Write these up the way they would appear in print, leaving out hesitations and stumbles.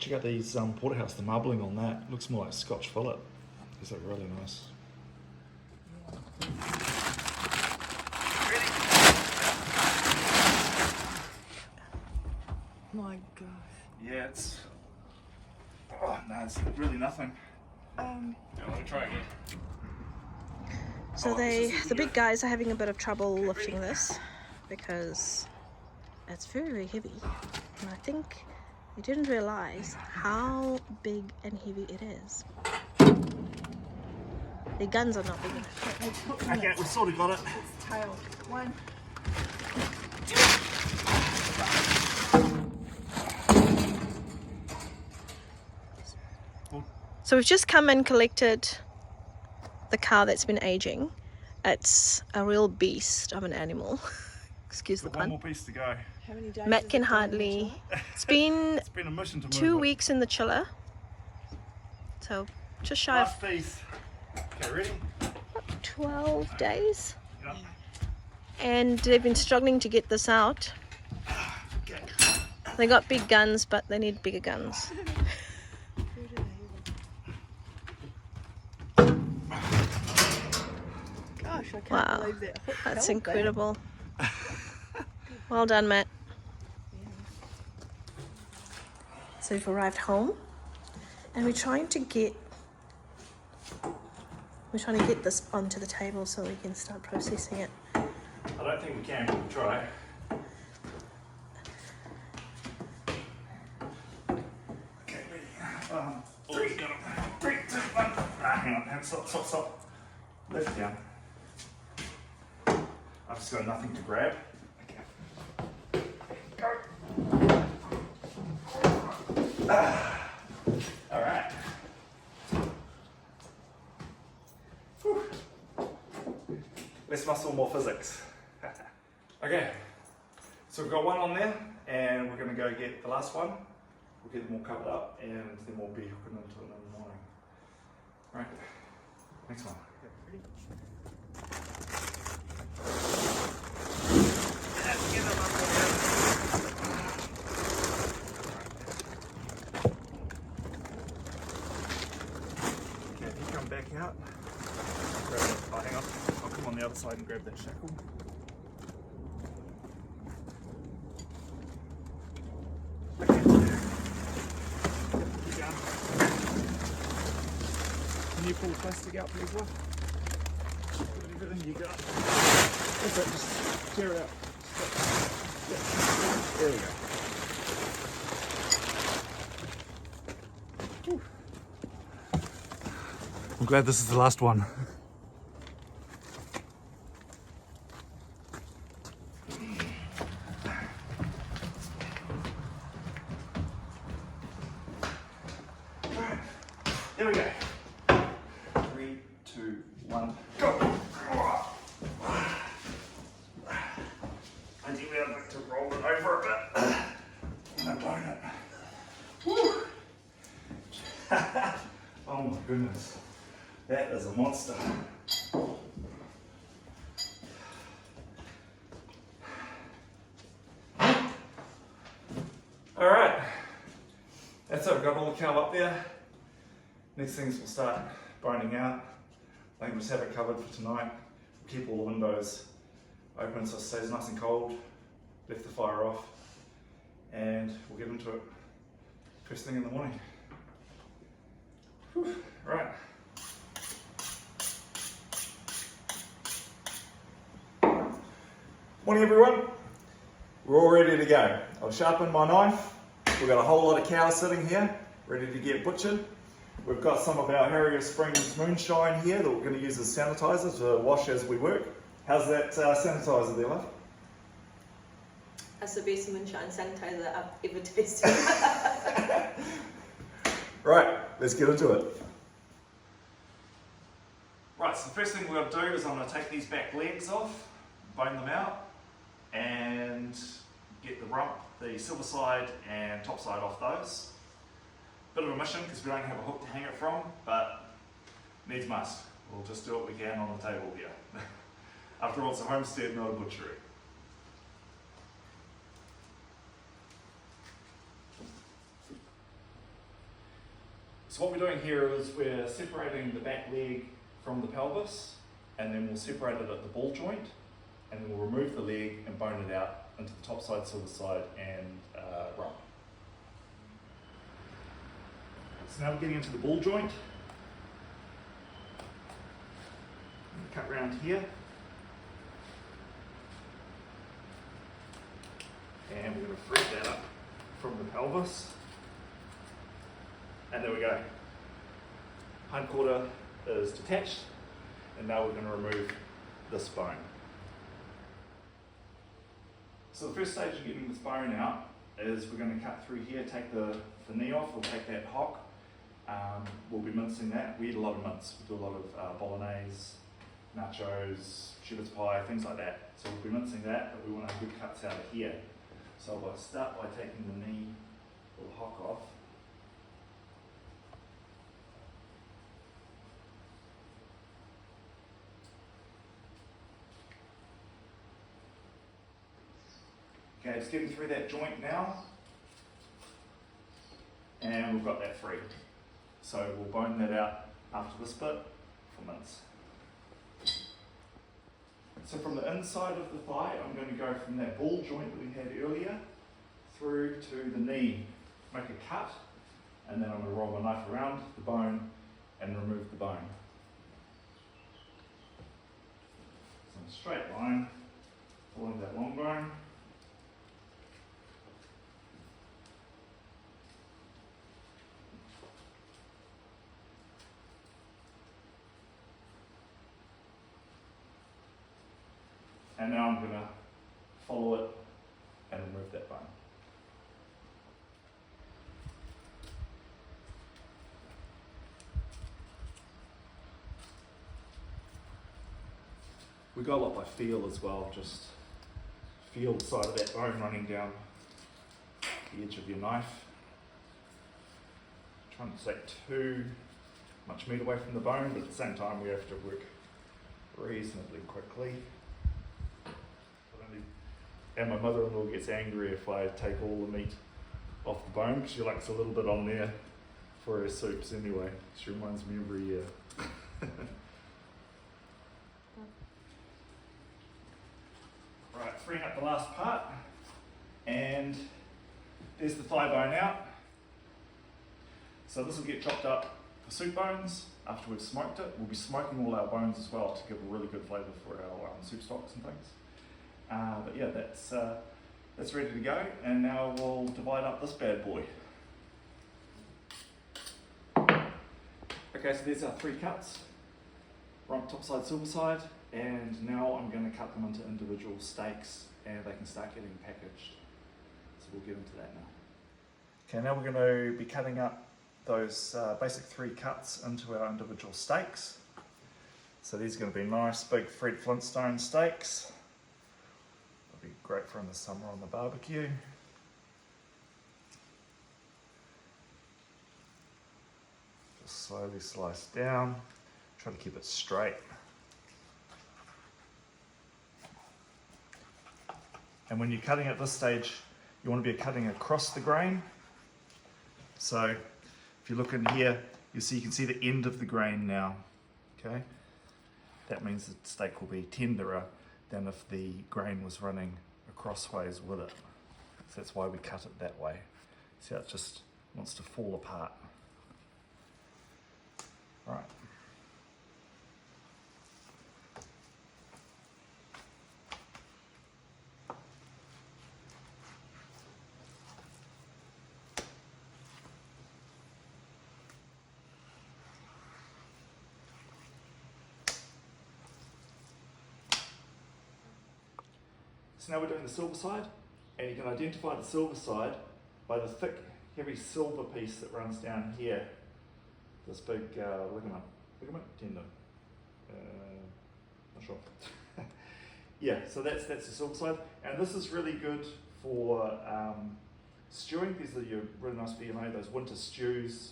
Check out these porterhouse, the marbling on that. Looks more like Scotch fillet. These look really nice. My gosh. Yeah, it's... Oh, no, it's really nothing. I want to try again. So the big guys are having a bit of trouble lifting this because it's very, very heavy. And I think they didn't realize how big and heavy it is. The guns are not big enough. Okay, we've sort of got it. It's tail. 1. So we've just come and collected the cow that's been aging. It's a real beast of an animal. Excuse the One pun. more piece to go. How many days? Matt can hardly. It's been It's been a mission to move 2 it. weeks in the chiller. So just shy of Last piece. Okay, ready? 12 days. Yep. And they've been struggling to get this out. Okay. They got big guns, but they need bigger guns. Gosh, I can't Wow, believe that. Hook that's held that. incredible. Well done, Matt. So we've arrived home, and we're trying to get this onto the table so we can start processing it. I don't think we can, but we'll try. Okay, ready? 3, 3, 2, 1. Hang on, stop. Left down. I've just got nothing to grab. Okay. Go. All right. Whew. Less muscle, more physics. Okay, so we've got one on there, and we're going to go get the last one. We'll get them all covered up, and then we'll be hooking into it in the morning. Right, next one. Okay, if you come back out, grab it. Oh, hang on. I'll come on the other side and grab that shackle. Okay. Keep going. Can you pull the plastic out, please, Will? Put everything you got. That's it, just tear it out. Yeah. There we go. Whew. I'm glad this is the last one. Here we go. 3, 2, 1, go! Ideally, I'd like to roll it over a bit. And I'm blowing it. Woo! Oh my goodness. That is a monster. Alright. That's it, we've got all the cow up there. Next things we'll start boning out. I think we'll just have it covered for tonight. We'll keep all the windows open so it stays nice and cold. Left the fire off. And we'll get into it first thing in the morning. Whew. Right. Morning everyone. We're all ready to go. I've sharpened my knife. We've got a whole lot of cows sitting here, ready to get butchered. We've got some of our Harrier Springs moonshine here that we're going to use as sanitizer to wash as we work. How's that sanitizer there, love? That's the best moonshine sanitizer I've ever tasted. Right, let's get into it. Right, so the first thing we're going to do is I'm going to take these back legs off, bone them out, and get the rump, the silver side and top side off those. Bit of a mission because we don't have a hook to hang it from, but needs must. We'll just do what we can on the table here. After all, it's a homestead, not a butchery. So what we're doing here is we're separating the back leg from the pelvis, and then we'll separate it at the ball joint, and then we'll remove the leg and bone it out into the top side, silver side, and rump. So now we're getting into the ball joint. Cut round here. And we're going to thread that up from the pelvis. And there we go. Hind quarter is detached, and now we're going to remove this bone. So the first stage of getting this bone out is we're going to cut through here, take the knee off, we'll take that hock. We'll be mincing that. We eat a lot of mince. We do a lot of bolognese, nachos, shepherd's pie, things like that. So we'll be mincing that, but we want our good cuts out of here. So I'll start by taking the knee or the hock off. Okay, just getting through that joint now. And we've got that free. So we'll bone that out after this bit for mince. So from the inside of the thigh, I'm going to go from that ball joint that we had earlier through to the knee. Make a cut, and then I'm going to roll my knife around the bone and remove the bone. So in a straight line, following that long bone. And now I'm going to follow it and remove that bone. We go a lot by feel as well, just feel the side of that bone running down the edge of your knife. Trying to take too much meat away from the bone, but at the same time we have to work reasonably quickly. And my mother-in-law gets angry if I take all the meat off the bone, because she likes a little bit on there for her soups anyway. She reminds me every year. Right, freeing up the last part, and there's the thigh bone out. So this will get chopped up for soup bones after we've smoked it. We'll be smoking all our bones as well to give a really good flavour for our soup stocks and things. But yeah, that's ready to go, and now we'll divide up this bad boy. Okay, so there's our 3 cuts, rump, top side, silver side, and now I'm going to cut them into individual steaks, and they can start getting packaged. So we'll get into that now. Okay, now we're going to be cutting up those basic 3 cuts into our individual steaks. So these are going to be nice big Fred Flintstone steaks. Be great for in the summer on the barbecue. Just slowly slice down. Try to keep it straight. And when you're cutting at this stage, you want to be cutting across the grain. So if you look in here, you can see the end of the grain now. Okay, that means the steak will be tenderer than if the grain was running crossways with it. So that's why we cut it that way. See how it just wants to fall apart. Right. So now we're doing the silver side, and you can identify the silver side by the thick, heavy silver piece that runs down here. This big ligament, tendon, not sure. Yeah, so that's the silver side, and this is really good for stewing. These are your really nice BMA, those winter stews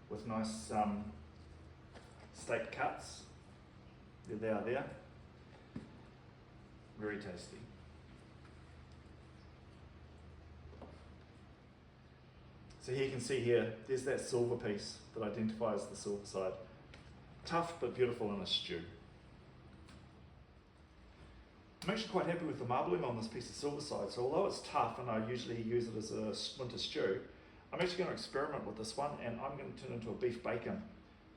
with nice steak cuts. There they are there. Very tasty. So here you can see here, there's that silver piece that identifies the silver side. Tough but beautiful in a stew. I'm actually quite happy with the marbling on this piece of silver side. So although it's tough and I usually use it as a winter stew, I'm actually going to experiment with this one and I'm going to turn it into a beef bacon.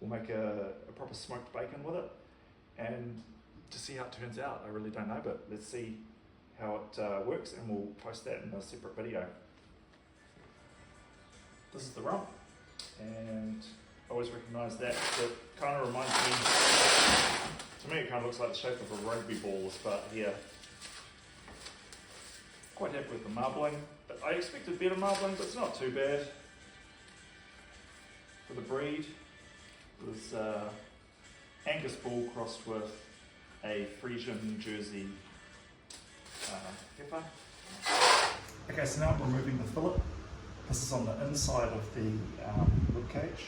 We'll make a proper smoked bacon with it, and to see how it turns out, I really don't know, but let's see how it works, and we'll post that in a separate video. This is the rump, and I always recognise that. It kind of reminds me, to me it kind of looks like the shape of a rugby ball, this part here. Quite happy with the marbling. I expected better marbling, but it's not too bad. For the breed, it was Angus bull crossed with a Friesian Jersey heifer. Okay, so now I'm removing the fillet. This is on the inside of the rib cage,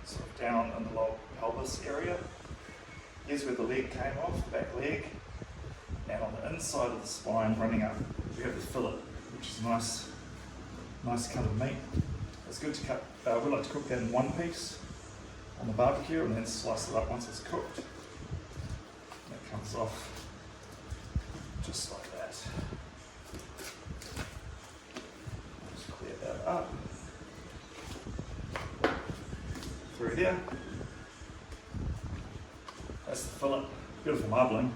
sort of down in the lower pelvis area. Here's where the leg came off, back leg. And on the inside of the spine, running up, we have the fillet, which is nice cut of meat. It's good to cut, we like to cook that in one piece on the barbecue and then slice it up once it's cooked. That comes off just like that. Just clear that up. Through here. That's the fillet, beautiful marbling.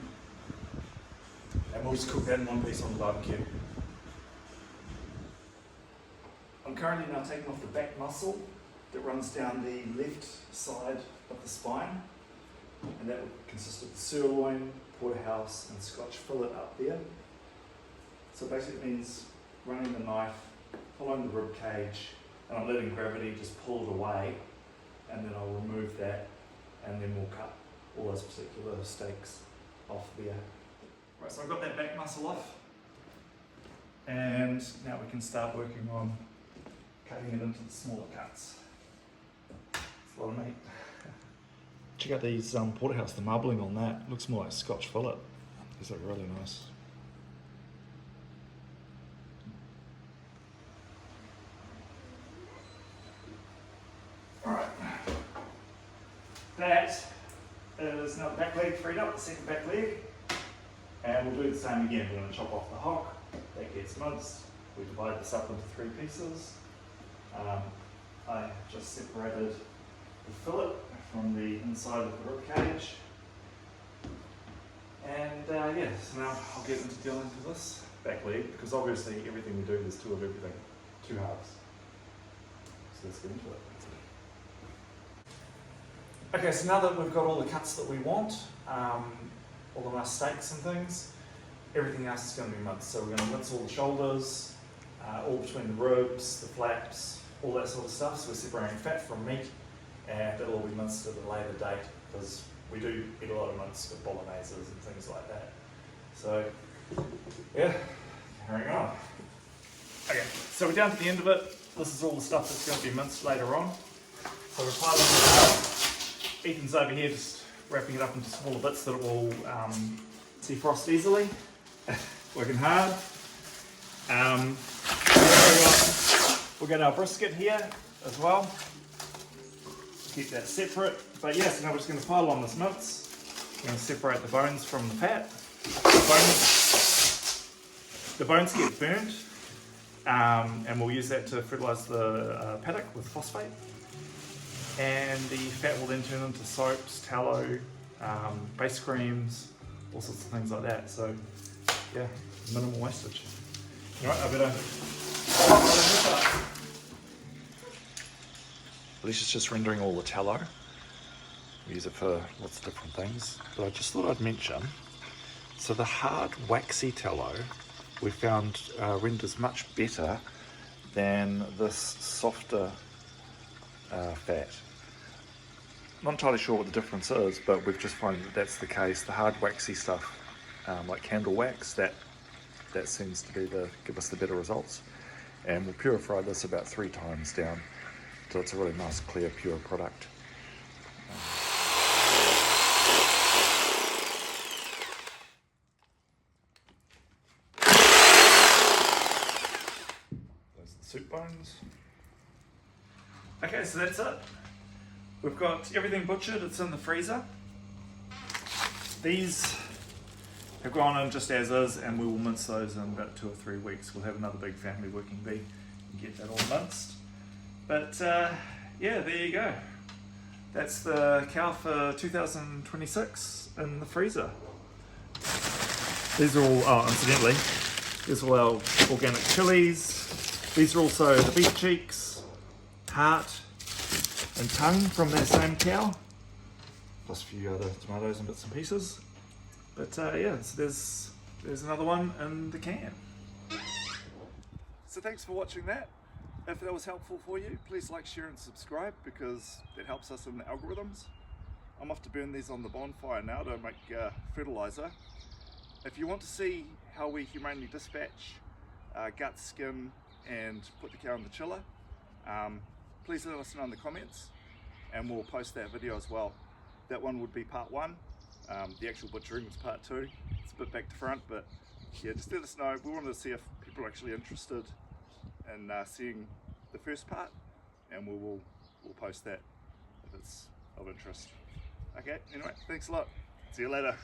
And we'll just cook that in one piece on the barbecue. I'm currently now taking off the back muscle that runs down the left side of the spine, and that would consist of the sirloin, porterhouse and Scotch fillet up there. So basically it means running the knife, following the rib cage, and I'm letting gravity just pull it away, and then I'll remove that, and then we'll cut all those particular steaks off there. Right, so I've got that back muscle off, and now we can start working on cutting it into the smaller cuts. It's a lot of meat. Check out these porterhouse, the marbling on that. Looks more like Scotch fillet. These look really nice. Alright. That is now the back leg freed up, the second back leg. And we'll do the same again. We're going to chop off the hock. That gets minced. We divide this up into 3 pieces. I just separated the fillet from the inside of the rib cage. And yeah, so now I'll get into dealing with this back leg, because obviously everything we do, there's 2 of everything, 2 halves. So let's get into it. Okay, so now that we've got all the cuts that we want, all the nice steaks and things, everything else is going to be minced. So we're going to mince all the shoulders, all between the ribs, the flaps, all that sort of stuff. So we're separating fat from meat, and it'll all be minced at a later date, because we do eat a lot of mince with bologneses and things like that. So yeah, carrying on. Okay, so we're down to the end of it. This is all the stuff that's going to be minced later on. So we're piling it up. Ethan's over here just wrapping it up into smaller bits that it will defrost easily. Working hard. We'll get our brisket here as well. Keep that separate. But yes, now we're just going to pile on this mince. We're going to separate the bones from the fat. The bones get burnt, and we'll use that to fertilise the paddock with phosphate. And the fat will then turn into soaps, tallow, base creams, all sorts of things like that. So yeah, minimal wastage. Alright, I better Alicia's just rendering all the tallow. We use it for lots of different things. But I just thought I'd mention, so the hard waxy tallow we found renders much better than this softer fat. Not entirely sure what the difference is, but we've just found that that's the case. The hard waxy stuff, like candle wax, that seems to be give us the better results. And we'll purify this about 3 times down till it's a really nice, clear, pure product. Those are the soup bones. Okay, so that's it. We've got everything butchered, it's in the freezer. These have gone in just as is, and we will mince those in about 2 or 3 weeks. We'll have another big family working bee and get that all minced. But yeah, there you go. That's the cow for 2026 in the freezer. These are all, oh, incidentally, these are all our organic chilies. These are also the beef cheeks, heart, and tongue from that same cow, plus a few other tomatoes and bits and pieces. But yeah, so there's another one in the can. So thanks for watching that. If that was helpful for you, please like, share and subscribe, because that helps us in the algorithms. I'm off to burn these on the bonfire now to make fertilizer. If you want to see how we humanely dispatch gut, skin and put the cow in the chiller, please let us know in the comments and we'll post that video as well. That one would be part 1. The actual butchering was part 2. It's a bit back to front, but yeah, just let us know. We wanted to see if people are actually interested in seeing the first part, and we'll post that if it's of interest. Okay, anyway, thanks a lot. See you later.